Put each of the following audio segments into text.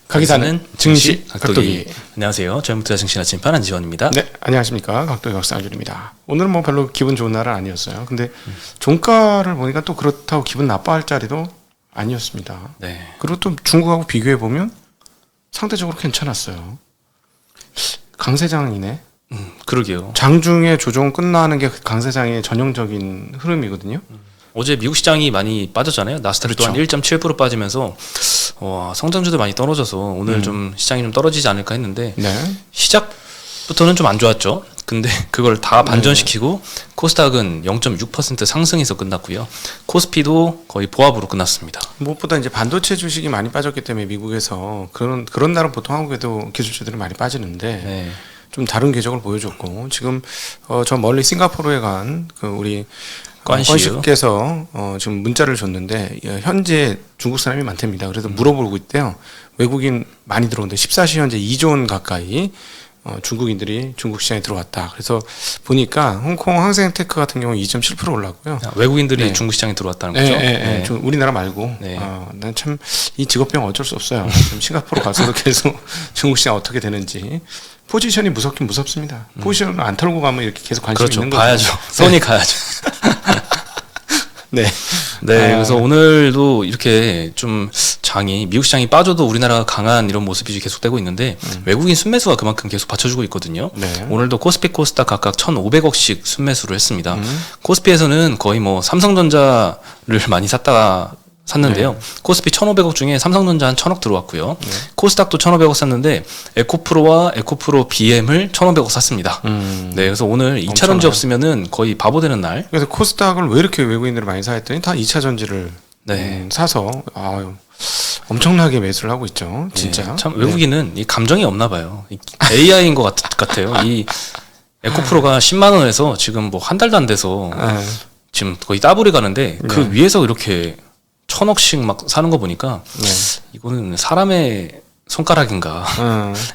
가기사는 증시 각도기. 안녕하세요. 저희부터 증시 아침판 안지원입니다. 네, 안녕하십니까. 각도기 박사 안준입니다. 오늘은 뭐 별로 기분 좋은 날은 아니었어요. 근데 종가를 보니까 또 그렇다고 기분 나빠할 자리도 아니었습니다. 네. 그리고 또 중국하고 비교해 보면 상대적으로 괜찮았어요. 강세장이네. 그러게요. 장중에 조정 끝나는 게 강세장의 전형적인 흐름이거든요. 어제 미국 시장이 많이 빠졌잖아요. 나스닥 그렇죠. 또한 1.7% 빠지면서 성장주도 많이 떨어져서 오늘 좀 시장이 좀 떨어지지 않을까 했는데 네. 시작부터는 좀 안 좋았죠. 근데 그걸 다 반전시키고 코스닥은 0.6% 상승해서 끝났고요. 코스피도 거의 보합으로 끝났습니다. 무엇보다 이제 반도체 주식이 많이 빠졌기 때문에 미국에서 그런 날은 보통 한국에도 기술주들이 많이 빠지는데 네. 좀 다른 궤적을 보여줬고 지금 저 멀리 싱가포르에 간 그 우리 관씨께서 지금 문자를 줬는데 현재 중국 사람이 많답니다. 그래서 물어보고 있대요. 외국인 많이 들어오는데 14시 현재 2조 원 가까이 중국인들이 중국 시장에 들어왔다. 그래서 보니까 홍콩 항생테크 같은 경우 2.7% 올랐고요. 외국인들이 네. 중국 시장에 들어왔다는 거죠? 네. 우리나라 말고. 네. 난 참 이 직업병 어쩔 수 없어요. 지금 싱가포르 가서도 계속 중국 시장 어떻게 되는지. 포지션이 무섭긴 무섭습니다. 포지션을 안 털고 가면 이렇게 계속 관심이 그렇죠. 있는 거죠. 가야죠. 손이 가야죠. 네. 그래서 오늘도 이렇게 좀 미국 시장이 빠져도 우리나라가 강한 이런 모습이 계속되고 있는데 외국인 순매수가 그만큼 계속 받쳐주고 있거든요. 네. 오늘도 코스피 코스닥 각각 1,500억씩 순매수를 했습니다. 코스피에서는 거의 뭐 삼성전자를 많이 샀는데요. 네. 코스피 1,500억 중에 삼성전자 한 1,000억 들어왔고요. 네. 코스닥도 1,500억 샀는데 에코프로와 에코프로 BM을 1,500억 샀습니다. 네, 그래서 오늘 2차 전지 없으면은 거의 바보 되는 날. 그래서 코스닥을 왜 이렇게 외국인들이 많이 사 했더니 다 2차 전지를 사서 엄청나게 매수를 하고 있죠. 진짜. 네, 참 외국인은 이 감정이 없나 봐요. AI인 것 같아요. 이 에코프로가 10만 원에서 지금 뭐 한 달도 안 돼서 지금 거의 더블이 가는데 그 위에서 이렇게 1,000억씩 막 사는 거 보니까 이거는 사람의 손가락인가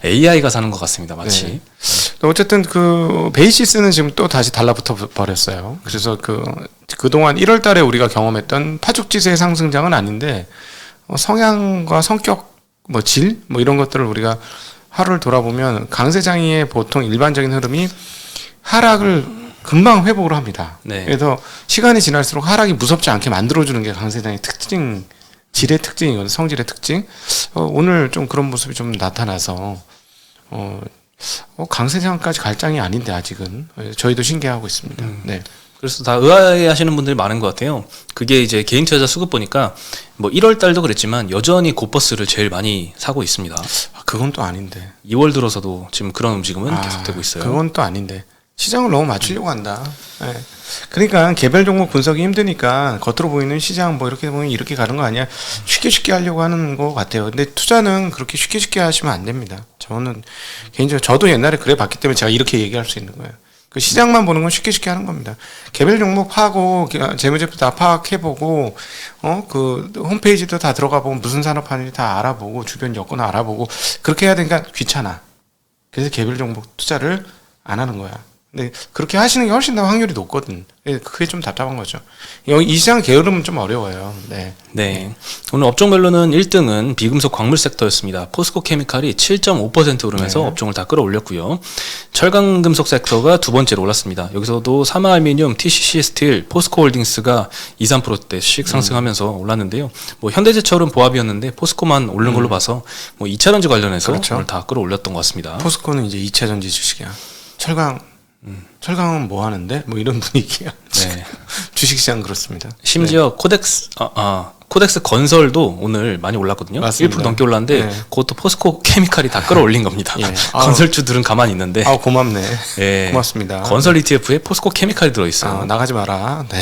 AI가 사는 것 같습니다. 마치. 네. 어쨌든 그 베이시스는 지금 또 다시 달라붙어 버렸어요. 그래서 그동안 1월 달에 우리가 경험했던 파죽지세의 상승장은 아닌데 성향과 성격 질 이런 것들을 우리가 하루를 돌아보면 강세장의 보통 일반적인 흐름이 하락을 금방 회복을 합니다. 네. 그래서 시간이 지날수록 하락이 무섭지 않게 만들어주는 게 강세장의 특징, 질의 특징이거든요. 성질의 특징. 오늘 좀 그런 모습이 좀 나타나서 강세장까지 갈 장이 아닌데 아직은 저희도 신기하고 있습니다. 네. 그래서 다 의아해하시는 분들이 많은 것 같아요. 그게 이제 개인 투자자 수급 보니까 뭐 1월 달도 그랬지만 여전히 고버스를 제일 많이 사고 있습니다. 그건 또 아닌데. 2월 들어서도 지금 그런 움직임은 계속되고 있어요. 그건 또 아닌데. 시장을 너무 맞추려고 한다. 네. 그러니까 개별 종목 분석이 힘드니까 겉으로 보이는 시장 이렇게 보면 이렇게 가는 거 아니야. 쉽게 하려고 하는 것 같아요. 근데 투자는 그렇게 쉽게 하시면 안 됩니다. 저는 개인적으로 저도 옛날에 그래 봤기 때문에 제가 이렇게 얘기할 수 있는 거예요. 그 시장만 보는 건 쉽게 하는 겁니다. 개별 종목 파고 재무제표 다 파악해보고 그 홈페이지도 다 들어가 보고 무슨 산업 하는지 다 알아보고 주변 여건 알아보고 그렇게 해야 되니까 귀찮아. 그래서 개별 종목 투자를 안 하는 거야. 근데 그렇게 하시는 게 훨씬 더 확률이 높거든. 그게 좀 답답한 거죠. 이 시장 게으름은 좀 어려워요. 네. 오늘 업종별로는 1등은 비금속 광물 섹터였습니다. 포스코 케미칼이 7.5% 오르면서 업종을 다 끌어올렸고요. 철강금속 섹터가 두 번째로 올랐습니다. 여기서도 사마알미늄, TCC 스틸, 포스코홀딩스가 2~3%대씩 상승하면서 올랐는데요. 현대제철은 보합이었는데 포스코만 오른 걸로 봐서 2차 전지 관련해서 그렇죠. 오늘 다 끌어올렸던 것 같습니다. 포스코는 이제 2차 전지 주식이야. 철강은 뭐 하는데? 이런 분위기야. 네. 주식시장 그렇습니다. 심지어 코덱스 건설도 오늘 많이 올랐거든요. 맞습니다. 1% 넘게 올랐는데 그것도 포스코 케미칼이 다 끌어올린 겁니다. 건설주들은 가만히 있는데. 고맙네. 고맙습니다. 건설 ETF에 포스코 케미칼이 들어있어요. 나가지 마라. 네.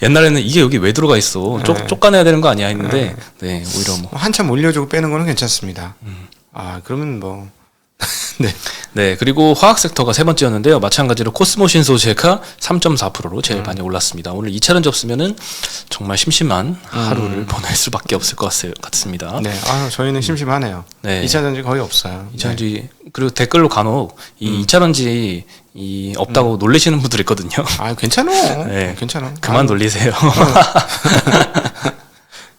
옛날에는 이게 여기 왜 들어가 있어? 쫓아내야 되는 거 아니야 했는데 오히려 한참 올려주고 빼는 거는 괜찮습니다. 그러면 네, 그리고 화학 섹터가 세 번째였는데요. 마찬가지로 코스모신소재가 3.4%로 제일 많이 올랐습니다. 오늘 2차 전지 없으면은 정말 심심한 하루를 보낼 수밖에 없을 것 같습니다. 네, 저희는 심심하네요. 네. 2차 전지 거의 없어요. 2차 전지 그리고 댓글로 간혹 이 2차 전지 없다고 놀리시는 분들 있거든요. 괜찮아. 네, 괜찮아. 그만 놀리세요.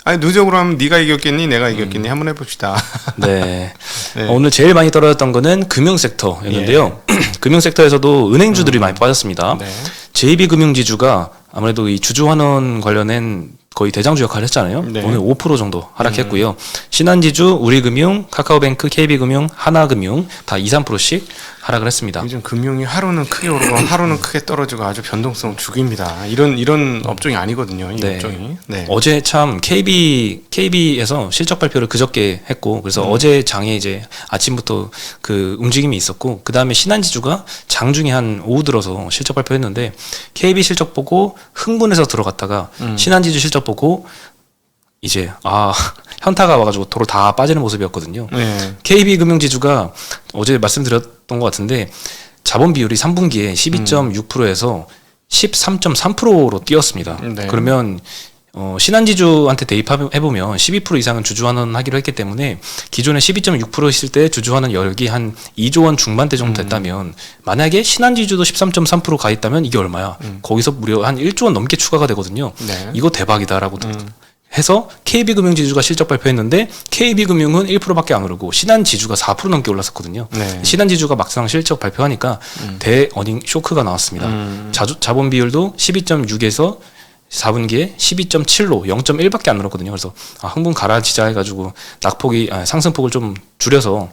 아니 누적으로 하면 네가 이겼겠니, 내가 이겼겠니 한번 해봅시다. 네. 네. 오늘 제일 많이 떨어졌던 거는 금융 섹터였는데요. 금융 섹터에서도 은행주들이 많이 빠졌습니다. 네. JB금융지주가 아무래도 이 주주환원 관련된 거의 대장주 역할을 했잖아요. 네. 오늘 5% 정도 하락했고요. 신한지주, 우리금융, 카카오뱅크, KB금융, 하나금융 다 2, 3%씩 하락을 했습니다. 요즘 금융이 하루는 크게 오르고 하루는 크게 떨어지고 아주 변동성 죽입니다. 이런 업종이 아니거든요. 이 네. 업종이. 네. 어제 참 KB에서 실적 발표를 그저께 했고, 그래서 어제 장에 이제 아침부터 그 움직임이 있었고, 그 다음에 신한지주가 장중에 한 오후 들어서 실적 발표했는데, KB 실적 보고 흥분해서 들어갔다가 신한지주 실적 보고 이제 현타가 와가지고 도로 다 빠지는 모습이었거든요. 네. KB금융지주가 어제 말씀드렸던 것 같은데 자본 비율이 3분기에 12.6%에서 13.3%로 뛰었습니다. 네. 그러면 신한지주한테 대입해보면 12% 이상은 주주환원 하기로 했기 때문에 기존에 12.6% 있을 때 주주환원 여력이 한 2조 원 중반대 정도 됐다면 만약에 신한지주도 13.3%가 있다면 이게 얼마야? 거기서 무려 한 1조 원 넘게 추가가 되거든요. 네. 이거 대박이다라고 해서 KB금융지주가 실적 발표했는데 KB금융은 1%밖에 안 오르고 신한지주가 4% 넘게 올랐었거든요. 네. 신한지주가 막상 실적 발표하니까 대어닝 쇼크가 나왔습니다. 자본 비율도 12.6에서 4분기에 12.7로 0.1밖에 안 늘었거든요. 그래서 흥분 가라지자 해가지고 낙폭이 상승폭을 좀 줄여서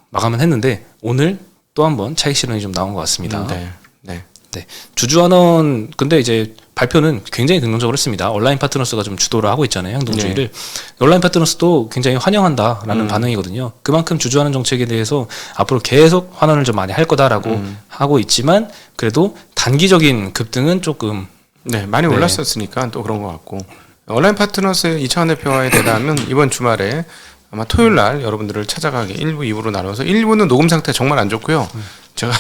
마감은 했는데 오늘 또 한번 차익 실현이 좀 나온 것 같습니다. 네. 네. 네. 주주환원 근데 이제 발표는 굉장히 긍정적으로 했습니다. 온라인 파트너스가 좀 주도를 하고 있잖아요. 행동주의를. 온라인 파트너스도 굉장히 환영한다라는 반응이거든요. 그만큼 주주환원 정책에 대해서 앞으로 계속 환원을 좀 많이 할 거다라고 하고 있지만 그래도 단기적인 급등은 조금 네, 많이 네. 올랐었으니까 또 그런 것 같고 온라인 파트너스 이창환 대표와의 대담은 이번 주말에 아마 토요일 날 여러분들을 찾아가게 1부, 2부로 나눠서 1부는 녹음 상태 정말 안 좋고요. 제가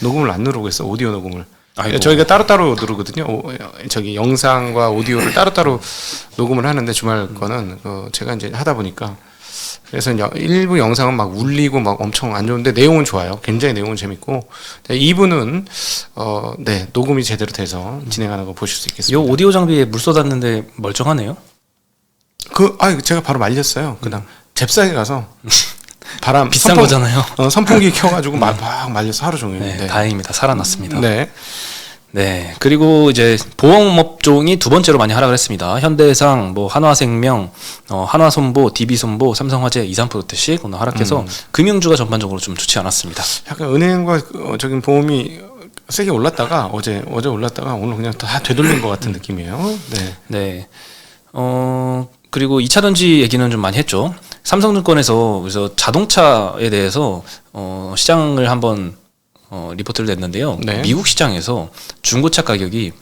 녹음을 안 누르고 있어, 오디오 녹음을. 아이고. 저희가 따로따로 누르거든요. 저기 영상과 오디오를 따로따로 녹음을 하는데 주말 거는 제가 이제 하다 보니까 그래서 일부 영상은 막 울리고 막 엄청 안 좋은데 내용은 좋아요. 굉장히 내용은 재밌고 2부는 네, 녹음이 제대로 돼서 진행하는 거 보실 수 있겠습니다. 요 오디오 장비에 물 쏟았는데 멀쩡하네요. 제가 바로 말렸어요. 그냥 잽싸게 가서 바람 비싼 거잖아요. 선풍기 켜가지고 막 말려서 하루 종일. 네, 네. 다행입니다. 살아났습니다. 네. 네. 그리고 이제 보험업종이 두 번째로 많이 하락을 했습니다. 현대해상, 한화생명, 한화손보, DB손보, 삼성화재 2, 3%씩 오늘 하락해서 금융주가 전반적으로 좀 좋지 않았습니다. 약간 은행과 저기 보험이 세게 올랐다가 어제 올랐다가 오늘 그냥 다 되돌린 것 같은 느낌이에요. 네. 네. 그리고 2차 전지 얘기는 좀 많이 했죠. 삼성증권에서 그래서 자동차에 대해서 시장을 한번 리포트를 냈는데요. 네. 미국 시장에서 중고차 가격이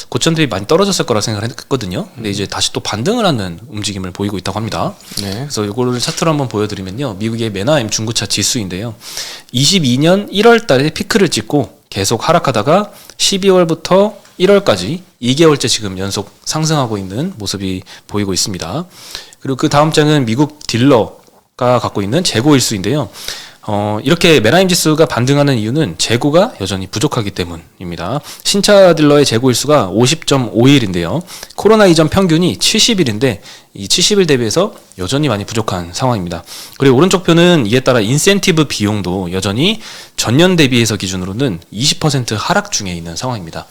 고점 대비 많이 떨어졌을 거라 생각을 했거든요. 근데 이제 다시 또 반등을 하는 움직임을 보이고 있다고 합니다. 네. 그래서 이거를 차트로 한번 보여드리면요. 미국의 메나임 중고차 지수인데요. 22년 1월 달에 피크를 찍고 계속 하락하다가 12월부터 1월까지 2개월째 지금 연속 상승하고 있는 모습이 보이고 있습니다. 그리고 그 다음 장은 미국 딜러가 갖고 있는 재고 일수인데요. 이렇게 메라임 지수가 반등하는 이유는 재고가 여전히 부족하기 때문입니다. 신차 딜러의 재고 일수가 50.5일인데요. 코로나 이전 평균이 70일인데 이 70일 대비해서 여전히 많이 부족한 상황입니다. 그리고 오른쪽 표는 이에 따라 인센티브 비용도 여전히 전년 대비해서 기준으로는 20% 하락 중에 있는 상황입니다.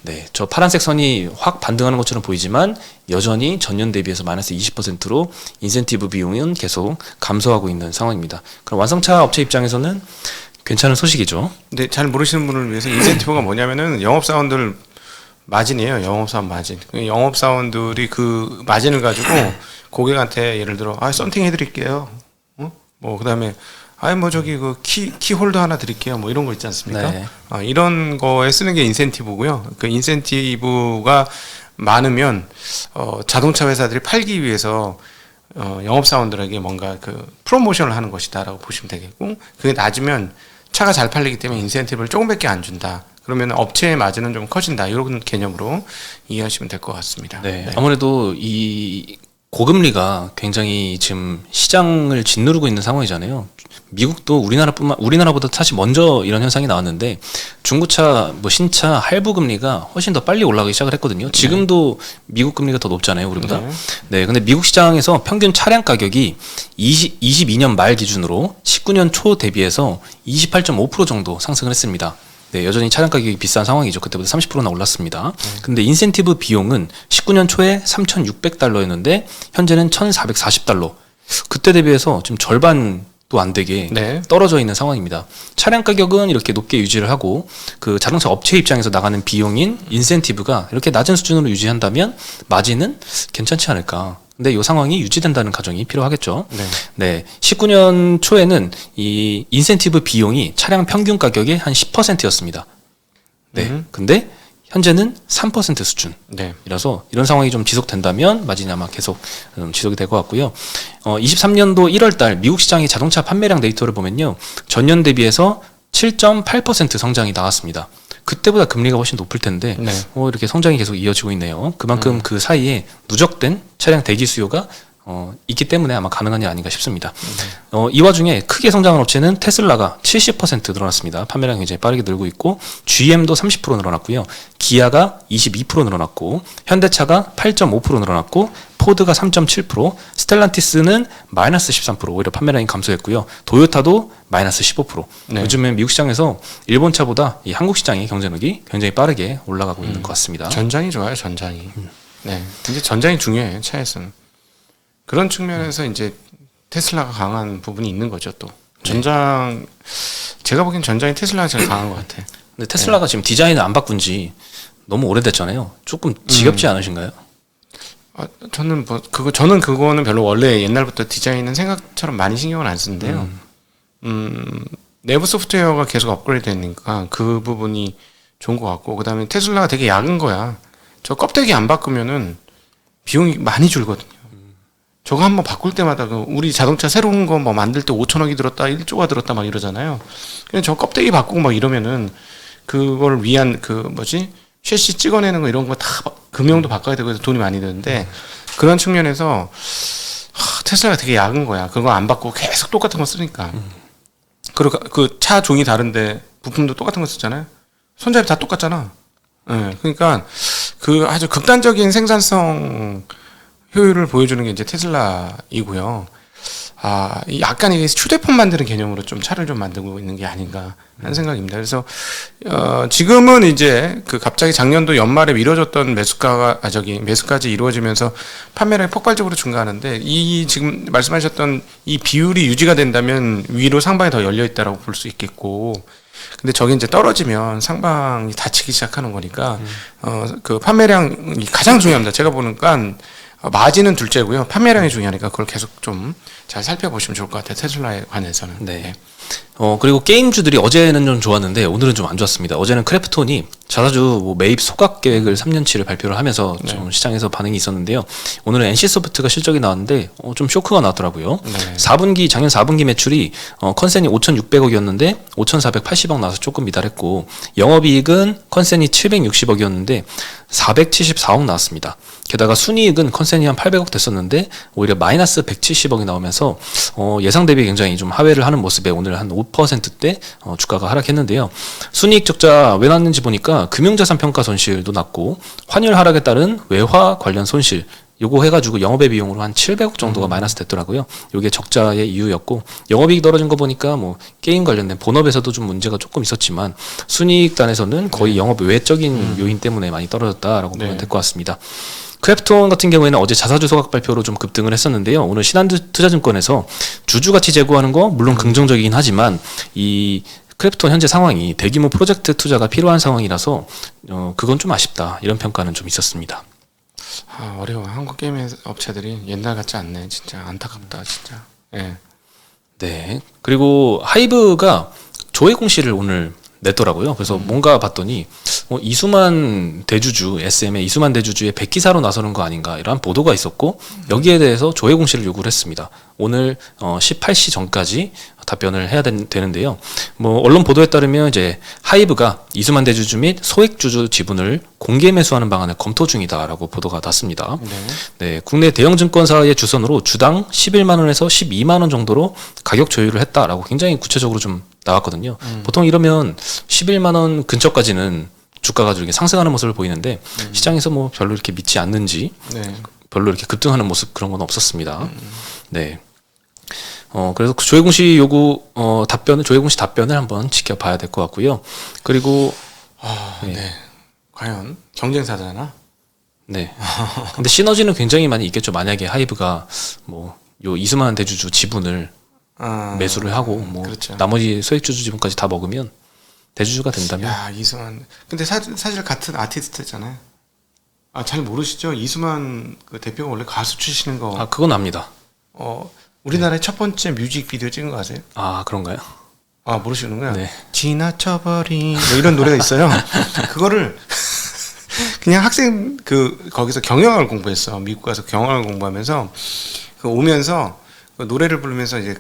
네, 저 파란색 선이 확 반등하는 것처럼 보이지만 여전히 전년 대비해서 마이너스 20%로 인센티브 비용은 계속 감소하고 있는 상황입니다. 그럼 완성차 업체 입장에서는 괜찮은 소식이죠. 근데 잘 모르시는 분을 위해서 인센티브가 뭐냐면은 영업사원들 마진이에요. 영업사원 마진. 영업사원들이 그 마진을 가지고 고객한테 예를 들어 썬팅 해드릴게요. 그다음에 저기 키홀더 하나 드릴게요. 이런 거 있지 않습니까? 네. 이런 거에 쓰는 게 인센티브고요. 그 인센티브가 많으면 자동차 회사들이 팔기 위해서 영업사원들에게 뭔가 그 프로모션을 하는 것이다라고 보시면 되겠고, 그게 낮으면 차가 잘 팔리기 때문에 인센티브를 조금밖에 안 준다. 그러면 업체의 마진은 좀 커진다. 이런 개념으로 이해하시면 될 것 같습니다. 네. 아무래도 이 고금리가 굉장히 지금 시장을 짓누르고 있는 상황이잖아요. 미국도 우리나라보다 사실 먼저 이런 현상이 나왔는데 중고차, 뭐 신차 할부 금리가 훨씬 더 빨리 올라가기 시작을 했거든요. 지금도 미국 금리가 더 높잖아요, 우리보다. 네, 근데 미국 시장에서 평균 차량 가격이 22년 말 기준으로 19년 초 대비해서 28.5% 정도 상승을 했습니다. 네, 여전히 차량 가격이 비싼 상황이죠. 그때보다 30%나 올랐습니다. 근데 인센티브 비용은 19년 초에 3,600달러였는데 현재는 1,440달러. 그때 대비해서 지금 절반도 안 되게 네. 떨어져 있는 상황입니다. 차량 가격은 이렇게 높게 유지를 하고 그 자동차 업체 입장에서 나가는 비용인 인센티브가 이렇게 낮은 수준으로 유지한다면 마진은 괜찮지 않을까. 근데 이 상황이 유지된다는 가정이 필요하겠죠. 네. 19년 초에는 이 인센티브 비용이 차량 평균 가격의 한 10%였습니다. 네. 근데 현재는 3% 수준. 네. 이라서 이런 상황이 좀 지속된다면 마진이 아마 계속 지속이 될 것 같고요. 23년도 1월 달 미국 시장의 자동차 판매량 데이터를 보면요. 전년 대비해서 7.8% 성장이 나왔습니다. 그때보다 금리가 훨씬 높을 텐데 네. 이렇게 성장이 계속 이어지고 있네요. 그만큼 그 사이에 누적된 차량 대기 수요가 있기 때문에 아마 가능한 게 아닌가 싶습니다. 이 와중에 크게 성장한 업체는 테슬라가 70% 늘어났습니다. 판매량이 굉장히 빠르게 늘고 있고 GM도 30% 늘어났고요. 기아가 22% 늘어났고 현대차가 8.5% 늘어났고 포드가 3.7%, 스텔란티스는 마이너스 13% 오히려 판매량이 감소했고요. 도요타도 마이너스 15%. 네. 요즘엔 미국 시장에서 일본 차보다 이 한국 시장의 경쟁력이 굉장히 빠르게 올라가고 있는 것 같습니다. 전장이 좋아요, 전장이. 네. 이제 전장이 중요해요, 차에서는. 그런 측면에서 이제 테슬라가 강한 부분이 있는 거죠, 또. 전장, 제가 보기엔 전장이 테슬라가 제일 강한 것 같아. 근데 테슬라가 지금 디자인을 안 바꾼 지 너무 오래됐잖아요. 조금 지겹지 않으신가요? 저는 저는 그거는 별로 원래 옛날부터 디자인은 생각처럼 많이 신경을 안 쓰는데요. 내부 소프트웨어가 계속 업그레이드 되니까 그 부분이 좋은 것 같고, 그 다음에 테슬라가 되게 약은 거야. 저 껍데기 안 바꾸면은 비용이 많이 줄거든요. 저거 한번 바꿀 때마다 우리 자동차 새로운 거 뭐 만들 때 5천억이 들었다, 1조가 들었다 막 이러잖아요. 그냥 저 껍데기 바꾸고 막 이러면은 그걸 위한 셰시 찍어내는 거 이런 거 다 금형도 바꿔야 되고 해서 돈이 많이 드는데 그런 측면에서 테슬라가 되게 약은 거야. 그거 안 바꾸고 계속 똑같은 거 쓰니까. 그리고 그 차 종이 다른데 부품도 똑같은 거 쓰잖아요. 손잡이 다 똑같잖아. 네, 그러니까 그 아주 극단적인 생산성 효율을 보여주는 게 이제 테슬라이고요. 약간 이게 휴대폰 만드는 개념으로 좀 차를 좀 만들고 있는 게 아닌가 하는 생각입니다. 그래서 지금은 이제 그 갑자기 작년도 연말에 미뤄졌던 매수까지 이루어지면서 판매량이 폭발적으로 증가하는데 이 지금 말씀하셨던 이 비율이 유지가 된다면 위로 상방이 더 열려 있다라고 볼 수 있겠고. 근데 저게 이제 떨어지면 상방이 닫히기 시작하는 거니까 그 판매량이 가장 중요합니다. 제가 보니까 마진은 둘째고요. 판매량이 중요하니까 그걸 계속 좀 잘 살펴보시면 좋을 것 같아요. 테슬라에 관해서는. 네. 그리고 게임주들이 어제는 좀 좋았는데 오늘은 좀 안 좋았습니다. 어제는 크래프톤이 자사주 매입 소각 계획을 3년치를 발표를 하면서 좀 시장에서 반응이 있었는데요. 오늘은 NC소프트가 실적이 나왔는데 좀 쇼크가 나왔더라고요. 네. 작년 4분기 매출이 컨센이 5,600억이었는데 5,480억 나와서 조금 미달했고 영업이익은 컨센이 760억이었는데 474억 나왔습니다. 게다가 순이익은 컨센이 한 800억 됐었는데 오히려 마이너스 170억이 나오면서 예상 대비 굉장히 좀 하회를 하는 모습에 오늘 한 5%대 주가가 하락했는데요. 순이익 적자 왜 났는지 보니까 금융자산 평가 손실도 났고 환율 하락에 따른 외화 관련 손실 요거 해가지고 영업의 비용으로 한 700억 정도가 마이너스 됐더라고요. 요게 적자의 이유였고 영업이익 떨어진 거 보니까 뭐 게임 관련된 본업에서도 좀 문제가 조금 있었지만 순이익단에서는 거의 영업 외적인 요인 때문에 많이 떨어졌다라고 보면 될 것 같습니다. 크래프톤 같은 경우에는 어제 자사주 소각 발표로 좀 급등을 했었는데요. 오늘 신한투자증권에서 주주 가치 제고하는 거 물론 긍정적이긴 하지만 이 크래프톤 현재 상황이 대규모 프로젝트 투자가 필요한 상황이라서 그건 좀 아쉽다 이런 평가는 좀 있었습니다. 어려워. 한국 게임 업체들이 옛날 같지 않네. 진짜 안타깝다. 진짜. 예. 네. 그리고 하이브가 조회 공시를 오늘 냈더라고요. 그래서 뭔가 봤더니 이수만 대주주 SM의 이수만 대주주의 백기사로 나서는 거 아닌가 이러한 보도가 있었고 여기에 대해서 조회 공시를 요구를 했습니다. 오늘 18시 전까지 답변을 해야 되는데요. 뭐 언론 보도에 따르면 이제 하이브가 이수만 대주주 및 소액주주 지분을 공개 매수하는 방안을 검토 중이다라고 보도가 났습니다. 네, 국내 대형 증권사의 주선으로 주당 11만 원에서 12만 원 정도로 가격 조율을 했다라고 굉장히 구체적으로 좀 나왔거든요. 보통 이러면 11만 원 근처까지는 주가가 이렇게 상승하는 모습을 보이는데 시장에서 뭐 별로 이렇게 믿지 않는지 별로 이렇게 급등하는 모습 그런 건 없었습니다. 네. 그래서 조혜공 씨 조혜공 씨 답변을 한번 지켜봐야 될 것 같고요. 그리고 네. 과연 경쟁사잖아. 네. 근데 시너지는 굉장히 많이 있겠죠. 만약에 하이브가 뭐 요 이수만 대주주 지분을 매수를 하고 뭐 그렇죠. 나머지 소액주주 지분까지 다 먹으면 대주주가 된다면. 야, 이수만. 근데 사실 같은 아티스트잖아요. 잘 모르시죠? 이수만 그 대표가 원래 가수 출신인 거. 그건 압니다. 우리나라의 첫 번째 뮤직비디오 찍은 거 아세요? 그런가요? 모르시는구나. 네. 지나쳐버린 뭐 이런 노래가 있어요. 그거를 그냥 학생 거기서 경영학을 공부했어. 미국 가서 경영학을 공부하면서 오면서 그 노래를 부르면서 이제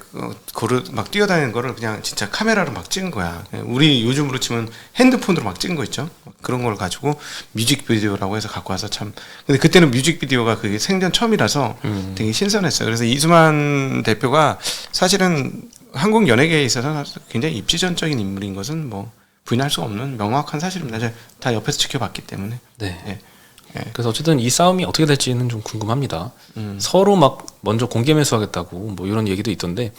막 뛰어다니는 거를 그냥 진짜 카메라로 막 찍은 거야. 우리 요즘으로 치면 핸드폰으로 막 찍은 거 있죠. 그런 걸 가지고 뮤직비디오라고 해서 갖고 와서 참. 근데 그때는 뮤직비디오가 그게 생전 처음이라서 되게 신선했어요. 그래서 이수만 대표가 사실은 한국 연예계에 있어서 굉장히 입지전적인 인물인 것은 뭐 부인할 수 없는 명확한 사실입니다. 제가 다 옆에서 지켜봤기 때문에. 네. 네. 그래서 어쨌든 이 싸움이 어떻게 될지는 좀 궁금합니다. 서로 막 먼저 공개 매수하겠다고 뭐 이런 얘기도 있던데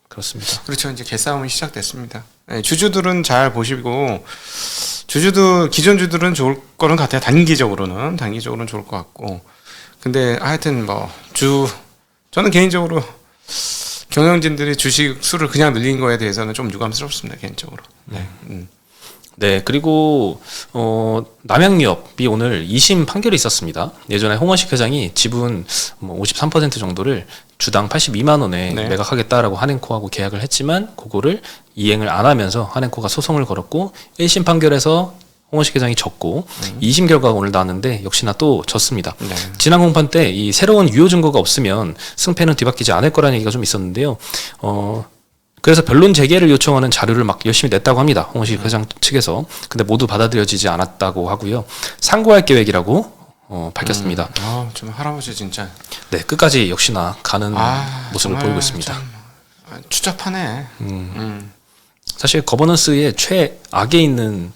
그렇습니다. 그렇죠. 이제 개싸움이 시작됐습니다. 네, 주주들은 잘 보시고 기존 주들은 좋을 거는 같아요. 단기적으로는 좋을 것 같고. 근데 하여튼 저는 개인적으로 경영진들이 주식 수를 그냥 늘린 거에 대해서는 좀 유감스럽습니다. 개인적으로. 네. 네, 그리고 남양유업이 오늘 2심 판결이 있었습니다. 예전에 홍원식 회장이 지분 53% 정도를 주당 82만 원에 매각하겠다라고 한행코하고 계약을 했지만 그거를 이행을 안 하면서 한행코가 소송을 걸었고 1심 판결에서 홍원식 회장이 졌고 2심 결과가 오늘 나왔는데 역시나 또 졌습니다. 지난 공판 때 이 새로운 유효 증거가 없으면 승패는 뒤바뀌지 않을 거라는 얘기가 좀 있었는데요. 그래서 변론 재개를 요청하는 자료를 막 열심히 냈다고 합니다. 홍원식 회장 측에서. 근데 모두 받아들여지지 않았다고 하고요. 상고할 계획이라고 밝혔습니다. 좀 할아버지 진짜. 네, 끝까지 역시나 가는 모습을 보이고 있습니다. 추잡하네. 사실 거버넌스의 최악에 있는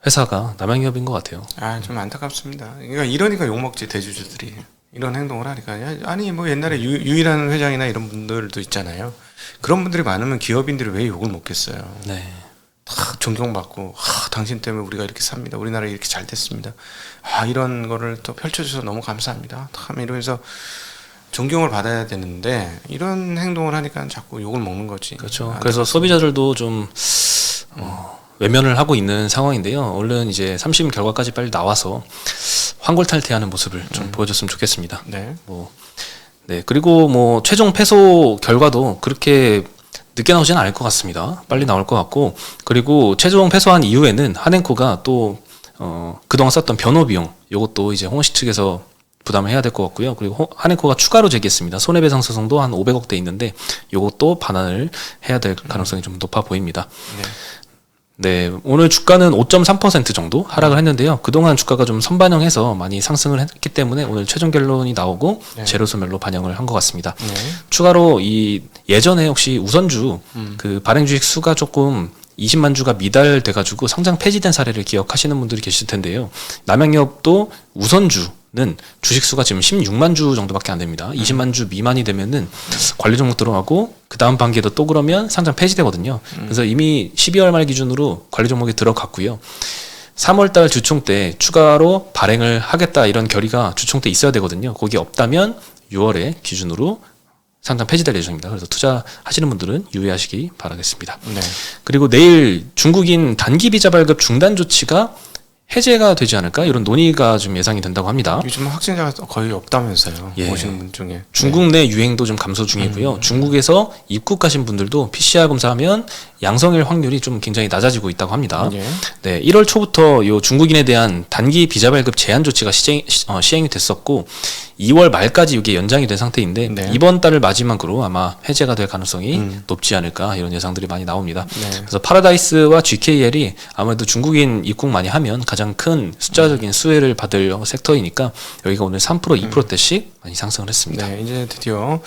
회사가 남양유업인 것 같아요. 좀 안타깝습니다. 그러니까 이러니까 욕먹지 대주주들이 이런 행동을 하니까. 아니 뭐 옛날에 유일한 회장이나 이런 분들도 있잖아요. 그런 분들이 많으면 기업인들이 왜 욕을 먹겠어요. 네. 다 존경받고 당신 때문에 우리가 이렇게 삽니다. 우리나라 이렇게 잘 됐습니다. 이런 거를 또 펼쳐주셔서 너무 감사합니다. 참 이러면서 존경을 받아야 되는데 이런 행동을 하니까 자꾸 욕을 먹는 거지. 그렇죠. 그래서 소비자들도 좀 외면을 하고 있는 상황인데요. 얼른 이제 3심 결과까지 빨리 나와서 환골탈태하는 모습을 좀 보여줬으면 좋겠습니다. 네. 네, 그리고 최종 패소 결과도 그렇게 늦게 나오지는 않을 것 같습니다. 빨리 나올 것 같고, 그리고 최종 패소한 이후에는 한행코가 또 그동안 썼던 변호 비용, 요것도 이제 홍원식 측에서 부담을 해야 될 것 같고요. 그리고 한행코가 추가로 제기했습니다. 손해배상 소송도 한 500억대 있는데 요것도 반환을 해야 될 가능성이 좀 높아 보입니다. 네, 오늘 주가는 5.3% 정도 하락을 했는데요. 그동안 주가가 좀 선반영해서 많이 상승을 했기 때문에 오늘 최종 결론이 나오고 제로소멸로 반영을 한 것 같습니다. 추가로 예전에 혹시 우선주 그 발행 주식 수가 조금 20만 주가 미달돼가지고 상장 폐지된 사례를 기억하시는 분들이 계실 텐데요. 남양유업도 우선주는 주식 수가 지금 16만 주 정도밖에 안 됩니다. 20만 주 미만이 되면은 관리 종목 들어가고 그 다음 반기에도 또 그러면 상장 폐지되거든요. 그래서 이미 12월 말 기준으로 관리 종목이 들어갔고요. 3월달 주총 때 추가로 발행을 하겠다 이런 결의가 주총 때 있어야 되거든요. 거기 없다면 6월에 기준으로 상장 폐지될 예정입니다. 그래서 투자하시는 분들은 유의하시기 바라겠습니다. 그리고 내일 중국인 단기 비자 발급 중단 조치가 해제가 되지 않을까 이런 논의가 좀 예상이 된다고 합니다. 요즘 확진자가 거의 없다면서요. 예. 오시는 분 중에. 중국 내 유행도 좀 감소 중이고요. 중국에서 입국하신 분들도 PCR 검사하면 양성일 확률이 좀 굉장히 낮아지고 있다고 합니다. 예. 네, 1월 초부터 요 중국인에 대한 단기 비자 발급 제한 조치가 시행이 됐었고 2월 말까지 이게 연장이 된 상태인데 네. 이번 달을 마지막으로 아마 해제가 될 가능성이 높지 않을까 이런 예상들이 많이 나옵니다. 네. 그래서 파라다이스와 GKL이 아무래도 중국인 입국 많이 하면 가장 큰 숫자적인 수혜를 받을 섹터이니까 여기가 오늘 3% 2%대씩 많이 상승을 했습니다. 네, 이제 드디어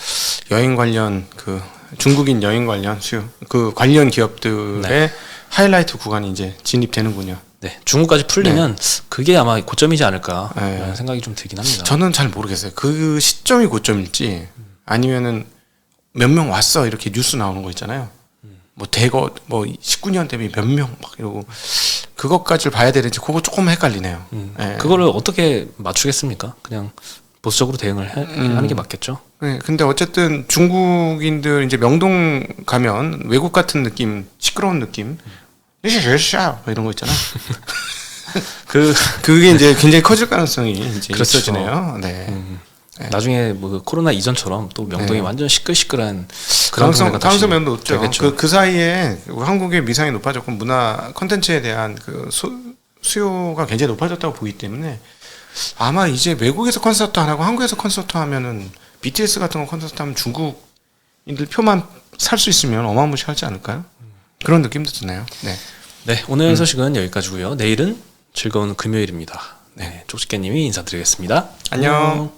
여행 관련 그 중국인 여행 관련 수요 그 관련 기업들의 네. 하이라이트 구간이 이제 진입되는군요. 네, 중국까지 풀리면 그게 아마 고점이지 않을까 네. 라는 생각이 좀 들긴 합니다. 저는 잘 모르겠어요. 그 시점이 고점일지 아니면은 몇 명 왔어 이렇게 뉴스 나오는 거 있잖아요. 뭐 대거 뭐 19년 대비 몇 명 막 이러고 그것까지를 봐야 되는지 그거 조금 헷갈리네요. 예. 그거를 어떻게 맞추겠습니까? 그냥 보수적으로 대응을 하는 게 맞겠죠. 네, 근데 어쨌든 중국인들 이제 명동 가면 외국 같은 느낌, 시끄러운 느낌, 샤 이런 거 있잖아. 그게 이제 굉장히 커질 가능성이 이제 그렇죠. 있어지네요. 네. 나중에 뭐 코로나 이전처럼 또 명동이 네. 완전 시끌시끌한 그런 동네가 다시 가능성 면도 없죠. 되겠죠. 그 사이에 한국의 미상이 높아졌고 문화 콘텐츠에 대한 그 수요가 굉장히 높아졌다고 보기 때문에 아마 이제 외국에서 콘서트 안 하고 한국에서 콘서트 하면은 BTS 같은 거 콘서트 하면 중국인들 표만 살 수 있으면 어마무시하지 않을까요? 그런 느낌도 드네요. 네. 네, 오늘 소식은 여기까지고요. 내일은 즐거운 금요일입니다. 네, 쪽집게님이 인사드리겠습니다. 안녕.